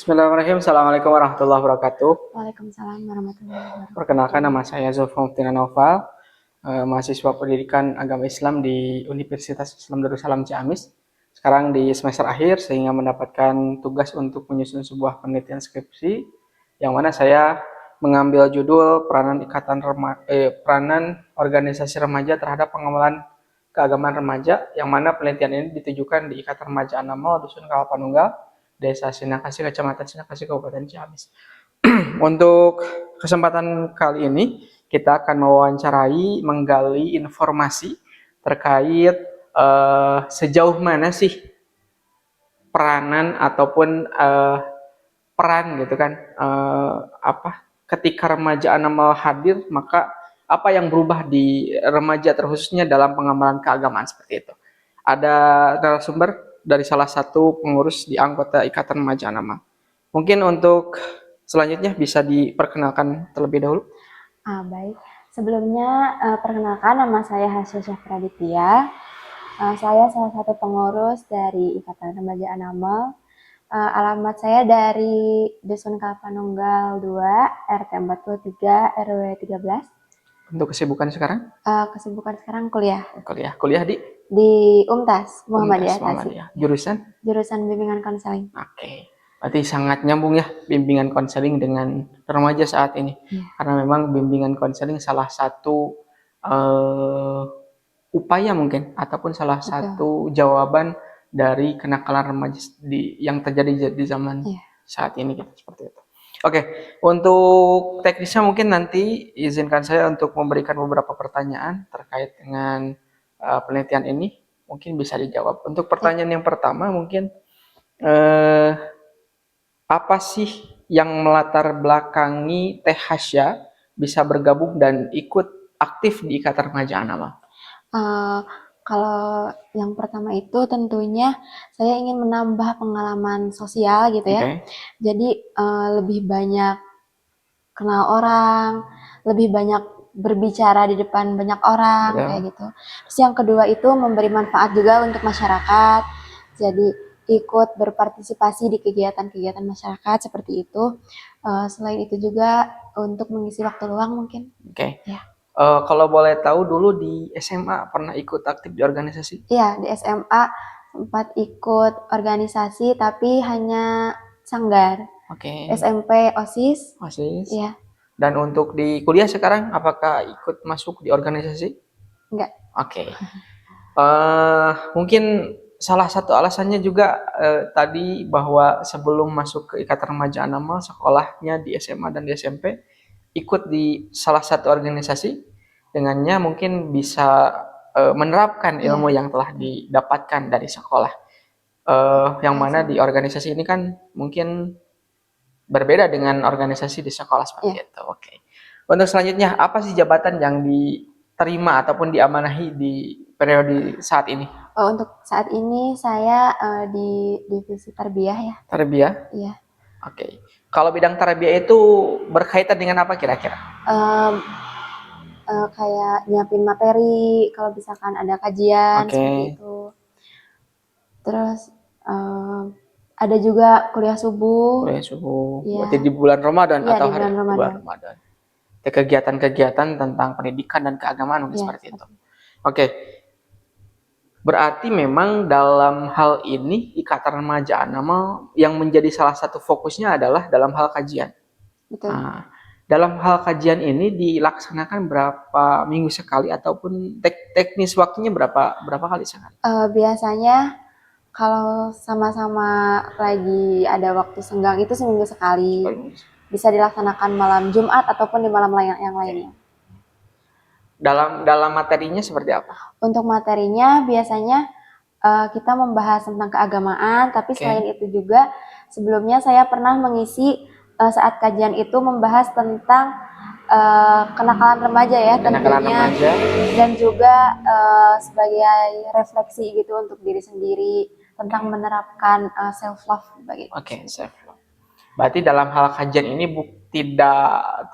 Bismillahirrahmanirrahim. Assalamualaikum warahmatullahi wabarakatuh. Waalaikumsalam warahmatullahi Perkenalkan, wabarakatuh. nama saya Zulfan Noval, mahasiswa pendidikan agama Islam di Universitas Islam Darussalam Ciamis. Sekarang di semester akhir sehingga mendapatkan tugas untuk menyusun sebuah penelitian skripsi, yang mana saya mengambil judul peranan organisasi remaja terhadap pengembangan keagamaan remaja, yang mana penelitian ini ditujukan di Ikatan Remaja Anamal Dusun Kalapanunggal, Desa Sinakasi, Kecamatan Sinakasi, Kabupaten Ciamis. Untuk kesempatan kali ini kita akan mewawancarai, menggali informasi terkait sejauh mana sih peranan ataupun peran gitu kan, ketika remaja Anamal hadir, maka apa yang berubah di remaja terkhususnya dalam pengembangan keagamaan seperti itu. Ada narasumber dari salah satu pengurus di anggota Ikatan Remaja Anamal. Mungkin untuk selanjutnya bisa diperkenalkan terlebih dahulu. Baik. Sebelumnya, perkenalkan nama saya Hasya Praditya. Saya salah satu pengurus dari Ikatan Remaja Anamal. Alamat saya dari Dusun Kalapanunggal 2, RT 43, RW 13. Untuk kesibukan sekarang? Kesibukan sekarang kuliah Kuliah di UMTAS Muhammadiyah Tasik. Muhammadiyah. Jurusan bimbingan konseling. Oke. Berarti sangat nyambung ya bimbingan konseling dengan remaja saat ini. Karena memang bimbingan konseling salah satu upaya mungkin ataupun salah satu jawaban dari kenakalan remaja yang terjadi di zaman saat ini gitu, seperti itu. Oke, untuk teknisnya mungkin nanti izinkan saya untuk memberikan beberapa pertanyaan terkait dengan penelitian ini, mungkin bisa dijawab. Untuk pertanyaan yang pertama mungkin apa sih yang melatar belakangi Teh Hasya bisa bergabung dan ikut aktif di Ikatan Remaja Anamal? Kalau yang pertama itu tentunya saya ingin menambah pengalaman sosial gitu ya. Jadi lebih banyak kenal orang, lebih banyak berbicara di depan banyak orang kayak gitu. Terus yang kedua itu memberi manfaat juga untuk masyarakat. Jadi ikut berpartisipasi di kegiatan-kegiatan masyarakat seperti itu. Selain itu juga untuk mengisi waktu luang mungkin. Ya. Kalau boleh tahu dulu di SMA pernah ikut aktif di organisasi? Iya, di SMA sempat ikut organisasi tapi hanya sanggar. SMP OSIS. Iya. Dan untuk di kuliah sekarang apakah ikut masuk di organisasi? Enggak. Mungkin salah satu alasannya juga tadi bahwa sebelum masuk ke Ikatan Remaja Anamal, sekolahnya di SMA dan di SMP ikut di salah satu organisasi, dengannya mungkin bisa menerapkan ilmu yang telah didapatkan dari sekolah. Yang mana di organisasi ini kan mungkin berbeda dengan organisasi di sekolah seperti itu. Oke. Untuk selanjutnya, apa sih jabatan yang diterima ataupun diamanahi di periode saat ini? Untuk saat ini saya di divisi tarbiyah ya. Tarbiyah? Iya. Oke. Kalau bidang tarbiyah itu berkaitan dengan apa kira-kira? Kayak nyiapin materi kalau misalkan ada kajian seperti itu. Terus ada juga kuliah subuh. Berarti di bulan Ramadan atau di bulan Ramadan. Kegiatan-kegiatan tentang pendidikan dan keagamaan seperti itu. Oke. Berarti memang dalam hal ini Ikatan Remaja Anamal yang menjadi salah satu fokusnya adalah dalam hal kajian. Betul. Dalam hal kajian ini dilaksanakan berapa minggu sekali ataupun teknis waktunya berapa kali sekali? Biasanya kalau sama-sama lagi ada waktu senggang itu seminggu sekali. Bisa dilaksanakan malam Jumat ataupun di malam yang lainnya. Dalam materinya seperti apa? Untuk materinya biasanya kita membahas tentang keagamaan, tapi selain itu juga sebelumnya saya pernah mengisi saat kajian itu membahas tentang kenakalan remaja ya tentunya, dan juga sebagai refleksi gitu untuk diri sendiri tentang menerapkan self love begitu. Self love. Berarti dalam hal kajian ini tidak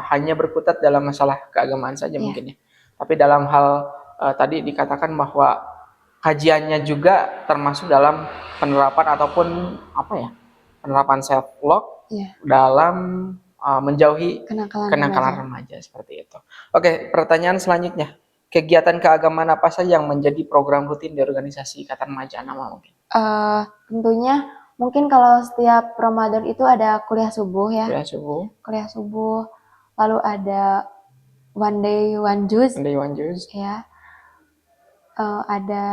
hanya berkutat dalam masalah keagamaan saja mungkin ya. Tapi dalam hal tadi dikatakan bahwa kajiannya juga termasuk dalam penerapan ataupun penerapan self love Iya, dalam menjauhi kenakalan kenakalan remaja. remaja seperti itu. Oke, pertanyaan selanjutnya. Kegiatan keagamaan apa saja yang menjadi program rutin di organisasi Ikatan Remaja Anama mungkin? Tentunya mungkin kalau setiap Ramadan itu ada kuliah subuh ya. Kuliah subuh, Kuliah subuh, lalu ada one day one juice Dewan Jus, ya. Ada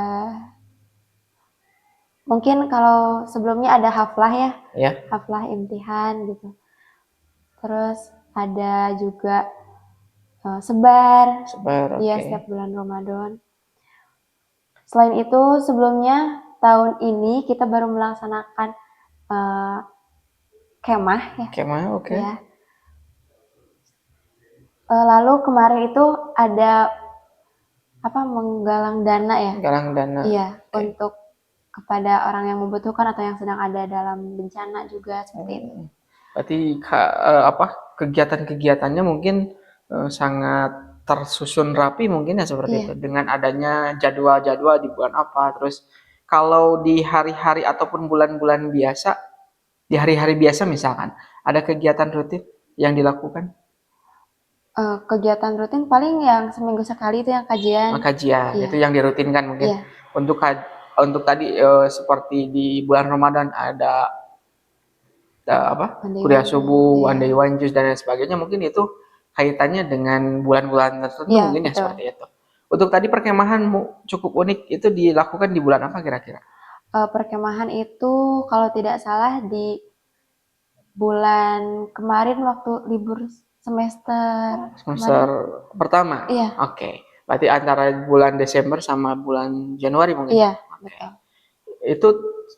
mungkin kalau sebelumnya ada haflah ya, ya, haflah imtihan gitu. Terus ada juga sebar, sebar, ya oke. setiap bulan Ramadan. Selain itu sebelumnya tahun ini kita baru melaksanakan eh, kemah ya, Kemah, oke. ya. Lalu kemarin itu ada apa menggalang dana ya, Galang dana, iya oke. untuk kepada orang yang membutuhkan atau yang sedang ada dalam bencana juga seperti itu. Berarti kegiatan-kegiatannya mungkin sangat tersusun rapi mungkin ya seperti Iya, itu. Dengan adanya jadwal-jadwal di bulan apa. Terus kalau di hari-hari ataupun bulan-bulan biasa, di hari-hari biasa misalkan, ada kegiatan rutin yang dilakukan? kegiatan rutin paling yang seminggu sekali itu yang kajian. Kajian, Iya, itu yang dirutinkan mungkin. iya, Untuk tadi seperti di bulan Ramadan ada one day kuliah one juice, subuh, iya, one day one juice dan lain sebagainya, mungkin itu kaitannya dengan bulan-bulan tertentu iya mungkin ya betul. seperti itu. Untuk tadi perkemahan cukup unik, itu dilakukan di bulan apa kira-kira? Perkemahan itu kalau tidak salah di bulan kemarin waktu libur semester Semester kemarin. pertama? Iya, Oke. Berarti antara bulan Desember sama bulan Januari mungkin ya? iya Oke. betul. Itu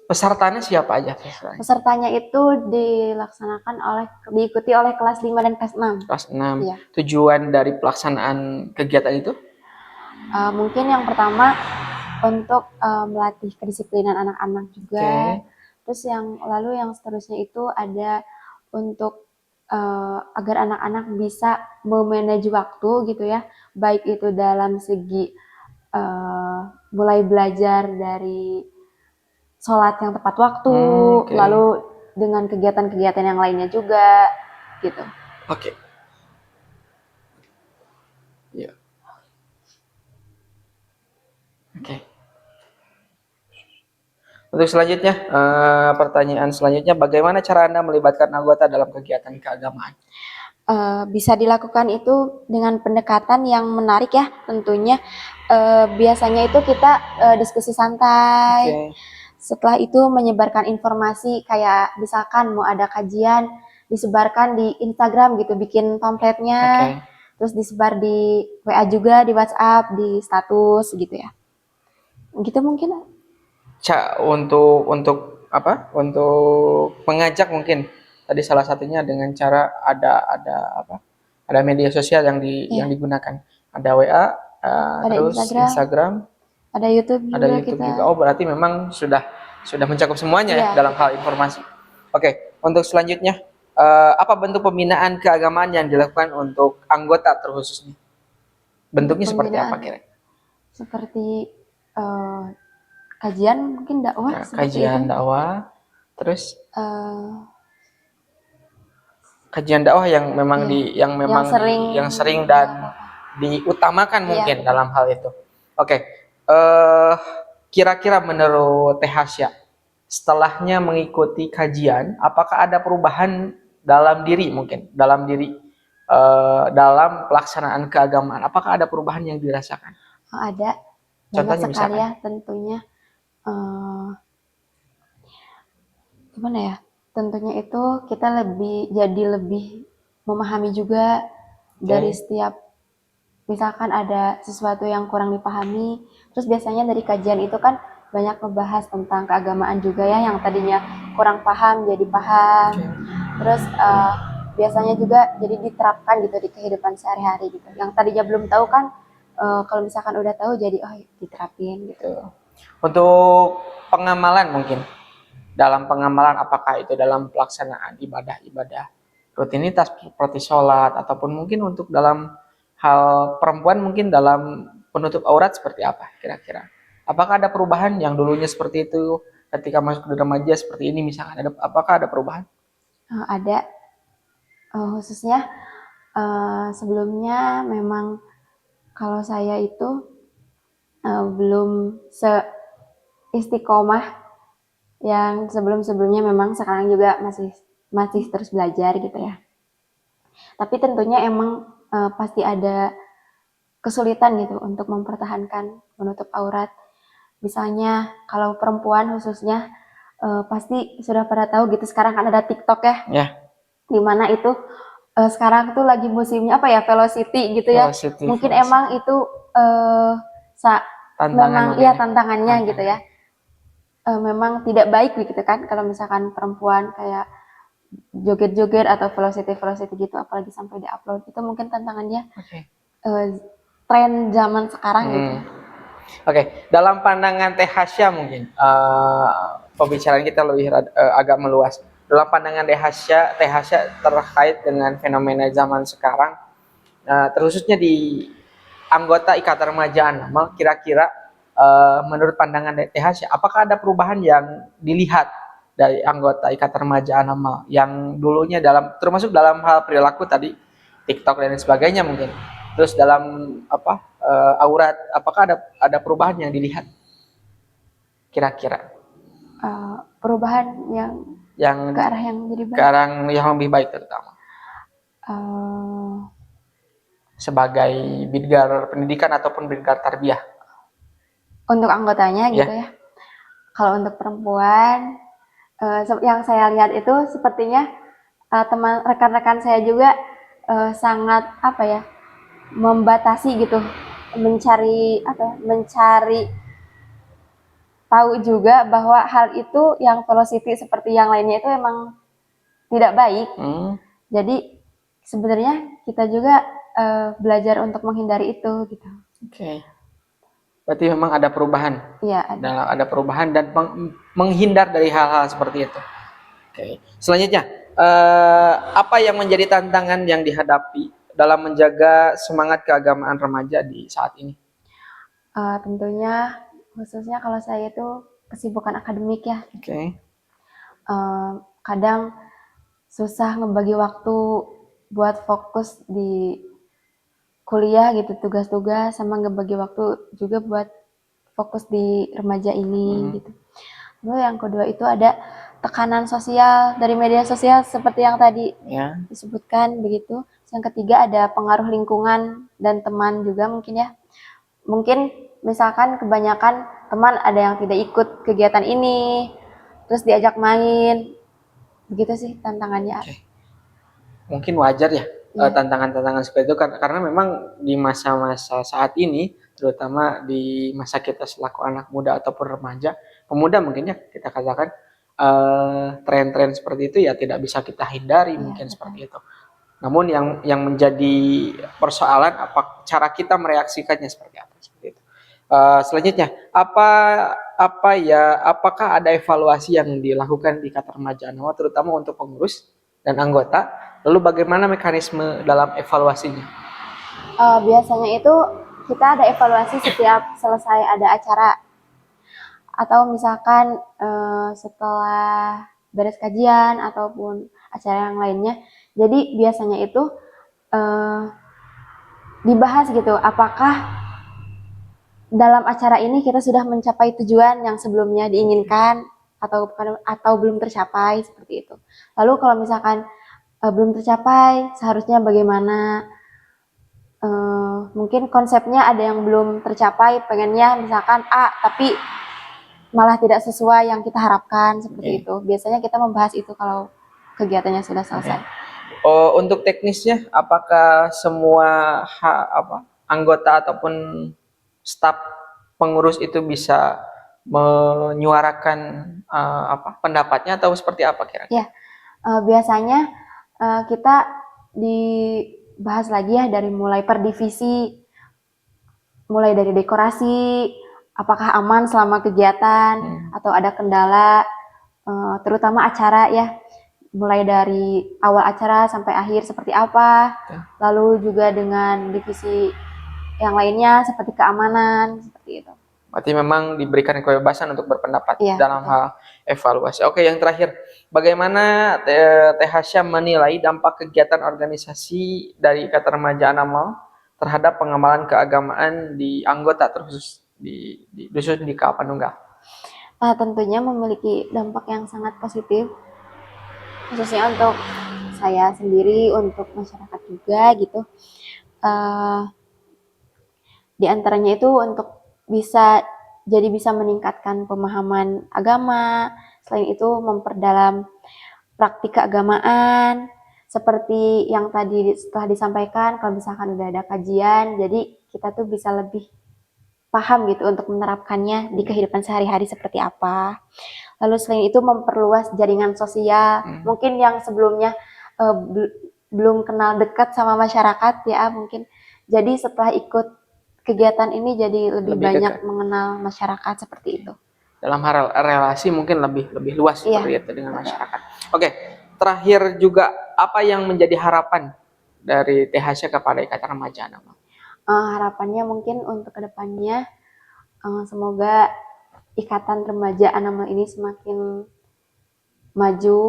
pesertanya siapa aja pesertanya? Pesertanya itu diikuti oleh kelas 5 dan kelas 6. Kelas 6. Iya. Tujuan dari pelaksanaan kegiatan itu? Mungkin yang pertama untuk melatih kedisiplinan anak-anak juga. Oke. Terus yang seterusnya itu ada untuk agar anak-anak bisa memanage waktu gitu ya, baik itu dalam segi mulai belajar dari sholat yang tepat waktu, Oke. lalu dengan kegiatan-kegiatan yang lainnya juga gitu. Oke. Ya. Oke. Untuk selanjutnya, pertanyaan selanjutnya, bagaimana cara Anda melibatkan anggota dalam kegiatan keagamaan? Bisa dilakukan itu dengan pendekatan yang menarik ya tentunya. Biasanya itu kita diskusi santai. Oke. Setelah itu menyebarkan informasi kayak misalkan mau ada kajian disebarkan di Instagram gitu, bikin pamfletnya, Oke. terus disebar di WA juga, di WhatsApp, di status gitu ya. Gitu mungkin. Untuk apa? Untuk mengajak mungkin tadi salah satunya dengan cara ada apa? Ada media sosial yang Iya, digunakan. Ada WA, ada terus Instagram, Instagram, ada YouTube ada juga YouTube kita. juga. Oh, berarti memang sudah mencakup semuanya ya Iya, dalam hal informasi. Oke, untuk selanjutnya apa bentuk pembinaan keagamaan yang dilakukan untuk anggota terkhususnya? untuk Bentuknya seperti apa pembinaan kira? seperti kajian mungkin dakwah seperti itu. Kajian dakwah, terus Eh, kajian dakwah yang memang iya, yang sering dan dilakukan. diutamakan Iya mungkin betul. dalam hal itu. Oke, eh kira-kira menurut Teh Hasya, setelahnya mengikuti kajian, apakah ada perubahan dalam diri mungkin, dalam pelaksanaan keagamaan? Apakah ada perubahan yang dirasakan? Ada banyak Contohnya sekali misalkan? ya tentunya. eh Gimana ya? Tentunya itu kita lebih memahami juga dari Oke, setiap misalkan ada sesuatu yang kurang dipahami. Terus biasanya dari kajian itu kan banyak membahas tentang keagamaan juga ya, yang tadinya kurang paham jadi paham. oke. Terus biasanya juga jadi diterapkan gitu di kehidupan sehari-hari gitu. Yang tadinya belum tahu kan, kalau misalkan udah tahu jadi oh diterapin gitu. Tuh. Untuk pengamalan mungkin, dalam pengamalan apakah itu dalam pelaksanaan ibadah-ibadah rutinitas seperti sholat ataupun mungkin untuk dalam hal perempuan mungkin dalam penutup aurat seperti apa kira-kira? Apakah ada perubahan yang dulunya seperti itu ketika masuk ke remaja seperti ini misalkan, apakah ada perubahan? Ada, khususnya sebelumnya memang kalau saya itu belum seistiqomah yang sebelum-sebelumnya, memang sekarang juga masih terus belajar gitu ya. Tapi tentunya emang pasti ada kesulitan gitu untuk mempertahankan menutup aurat. Misalnya kalau perempuan khususnya pasti sudah pada tahu gitu, sekarang kan ada TikTok ya. Ya. Dimana itu sekarang tuh lagi musimnya apa ya, velocity gitu ya. Mungkin emang itu memang ya tantangannya gitu ya. Memang tidak baik gitu kan kalau misalkan perempuan kayak joget-joget atau velocity gitu, apalagi sampai diupload, itu mungkin tantangannya tren zaman sekarang gitu. Oke, dalam pandangan Teh Hasya mungkin pembicaraan kita lebih agak meluas. Dalam pandangan Teh Hasya terkait dengan fenomena zaman sekarang, terkhususnya di anggota Ikatan Remaja Anamal, kira-kira menurut pandangan Teh Hasya, apakah ada perubahan yang dilihat dari anggota Ikatan Remaja Anamal yang dulunya termasuk dalam hal perilaku tadi, TikTok dan sebagainya mungkin, terus dalam aurat, apakah ada perubahan yang dilihat kira-kira? Perubahan yang ke arah yang jadi baik, ke arah yang lebih baik terutama sebagai bidgar pendidikan ataupun bidgar tarbiyah untuk anggotanya gitu ya. Kalau untuk perempuan yang saya lihat itu sepertinya teman rekan-rekan saya juga sangat membatasi gitu, mencari tahu juga bahwa hal itu yang velocity seperti yang lainnya itu emang tidak baik. Jadi sebenarnya kita juga belajar untuk menghindari itu gitu. Berarti memang ada perubahan. Iya, ada. Ada perubahan dan menghindar dari hal-hal seperti itu. Selanjutnya, apa yang menjadi tantangan yang dihadapi dalam menjaga semangat keagamaan remaja di saat ini? Tentunya khususnya kalau saya itu kesibukan akademik ya. Kadang susah ngebagi waktu buat fokus di kuliah gitu, tugas-tugas, sama ngebagi waktu juga buat fokus di remaja ini gitu. Lalu yang kedua itu ada tekanan sosial dari media sosial seperti yang tadi disebutkan begitu. Yang ketiga ada pengaruh lingkungan dan teman juga mungkin ya. Mungkin misalkan kebanyakan teman ada yang tidak ikut kegiatan ini, terus diajak main, begitu sih tantangannya. Mungkin wajar ya tantangan-tantangan seperti itu karena memang di masa-masa saat ini, terutama di masa kita selaku anak muda ataupun remaja, pemuda mungkin ya kita katakan, tren-tren seperti itu ya tidak bisa kita hindari mungkin seperti itu. Namun yang menjadi persoalan cara kita mereaksikannya seperti apa seperti itu. Selanjutnya, apakah ada evaluasi yang dilakukan di Ikatan Remaja Anamal terutama untuk pengurus dan anggota? Lalu bagaimana mekanisme dalam evaluasinya? Biasanya itu kita ada evaluasi setiap selesai ada acara, atau misalkan setelah beres kajian ataupun acara yang lainnya. Jadi biasanya itu dibahas gitu, apakah dalam acara ini kita sudah mencapai tujuan yang sebelumnya diinginkan atau belum tercapai seperti itu. Lalu kalau misalkan belum tercapai, seharusnya bagaimana? Mungkin konsepnya ada yang belum tercapai, pengennya misalkan A, tapi malah tidak sesuai yang kita harapkan seperti itu. Biasanya kita membahas itu kalau kegiatannya sudah selesai. Untuk teknisnya, apakah semua anggota ataupun staf pengurus itu bisa menyuarakan pendapatnya atau seperti apa kira-kira? Ya, biasanya kita dibahas lagi ya dari mulai per divisi, mulai dari dekorasi, apakah aman selama kegiatan atau ada kendala, terutama acara ya, mulai dari awal acara sampai akhir seperti apa, lalu juga dengan divisi yang lainnya seperti keamanan, seperti itu. Berarti memang diberikan kebebasan untuk berpendapat Iya, dalam betul. hal evaluasi. Oke, yang terakhir, bagaimana Teh Hasya menilai dampak kegiatan organisasi dari Ikatan Remaja Anamal terhadap pengamalan keagamaan di anggota, terkhusus di khusus di Kapanunggal? Tentunya memiliki dampak yang sangat positif, khususnya untuk saya sendiri, untuk masyarakat juga gitu. Di antaranya itu untuk bisa meningkatkan pemahaman agama, selain itu memperdalam praktik keagamaan, seperti yang tadi setelah disampaikan, kalau misalkan udah ada kajian, jadi kita tuh bisa lebih paham gitu untuk menerapkannya di kehidupan sehari-hari seperti apa. Lalu selain itu memperluas jaringan sosial, mungkin yang sebelumnya belum kenal dekat sama masyarakat ya mungkin. Jadi setelah ikut kegiatan ini jadi lebih banyak dekat mengenal masyarakat seperti itu. dalam hal relasi mungkin lebih luas Iya, seperti itu dengan masyarakat. Oke, terakhir juga apa yang menjadi harapan dari THC kepada Ikatan Remaja Anamal? Harapannya mungkin untuk kedepannya semoga Ikatan Remaja Anamal ini semakin maju,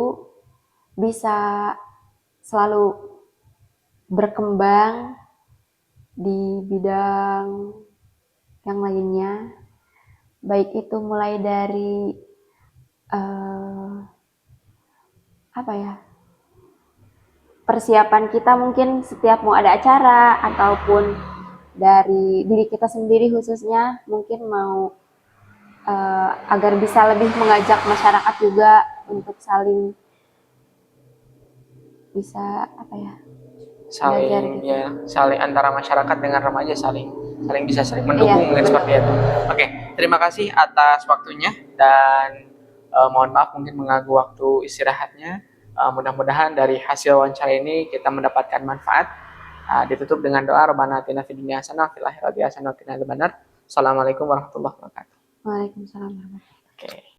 bisa selalu berkembang di bidang yang lainnya, baik itu mulai dari apa ya, persiapan kita mungkin setiap mau ada acara, ataupun dari diri kita sendiri khususnya mungkin mau agar bisa lebih mengajak masyarakat juga untuk saling bisa apa ya, belajar Saling gitu. ya, saling antara masyarakat dengan remaja saling bisa saling Iya, mendukung mungkin betul. seperti itu. Oke, terima kasih atas waktunya dan mohon maaf mungkin mengganggu waktu istirahatnya. Mudah-mudahan dari hasil wawancara ini kita mendapatkan manfaat. Ditutup dengan doa Rabbana atina fid dunya hasanah fil akhirati hasanah wa qina adzabannar. Assalamualaikum warahmatullahi wabarakatuh. Waalaikumsalam warahmatullahi wabarakatuh. Oke.